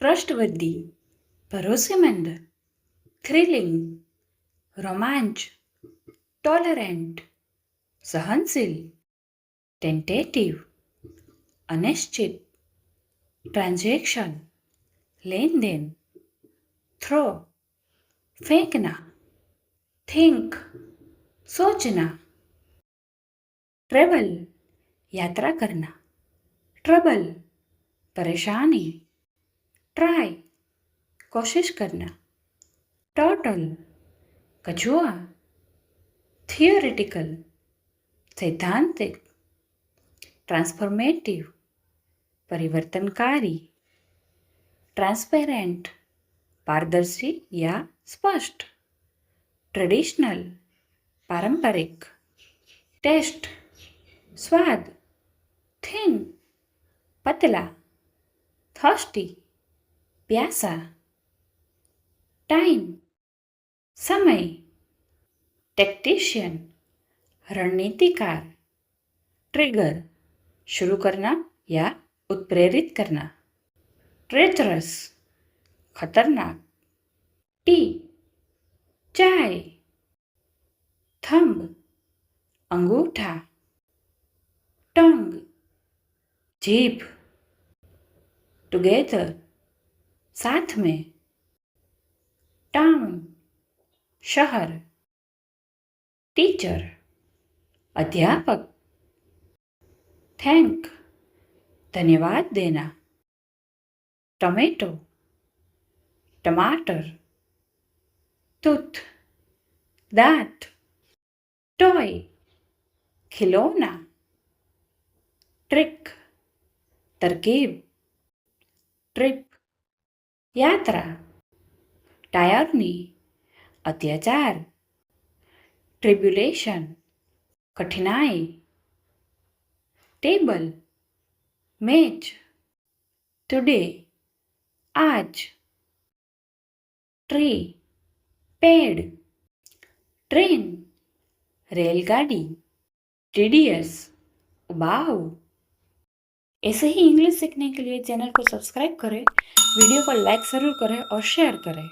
Trustworthy, भरोसेमंद, thrilling, रोमांच, tolerant, सहनशील, टेंटेटिव, अनिश्चित, ट्रांजेक्शन, लेन देन, थ्रो, फेंकना, थिंक, सोचना, ट्रेवल, यात्रा करना, ट्रबल, परेशानी, ट्राई, कोशिश करना, टोटल, कछुआ, थियोरिटिकल, सैद्धांतिक, ट्रांसफॉर्मेटिव, परिवर्तनकारी, ट्रांसपेरेंट, पारदर्शी या स्पष्ट, ट्रेडिशनल, पारंपरिक, टेस्ट, स्वाद, थिन, पतला, थर्स्टी, प्यासा, टाइम, समय, टेक्टिशियन, रणनीतिकार, ट्रिगर, शुरू करना या उत्प्रेरित करना, ट्रेचरस, खतरनाक, टी, चाय, थंब, अंगूठा, टंग, जीभ, टुगेदर, साथ में, टाउन, शहर, टीचर, अध्यापक, थैंक, धन्यवाद देना, टमेटो, टमाटर, टूथ, दांत, टॉय, खिलौना, ट्रिक, तरकीब, ट्रिप, यात्रा, टायरनी, अत्याचार, ट्रिब्युलेशन, कठिनाई, टेबल, मैच, टुडे, आज, ट्री, पेड़, ट्रेन, रेलगाड़ी, टीडीएस, उबाऊ। ऐसे ही इंग्लिश सीखने के लिए चैनल को सब्सक्राइब करें, वीडियो को लाइक ज़रूर करें और शेयर करें।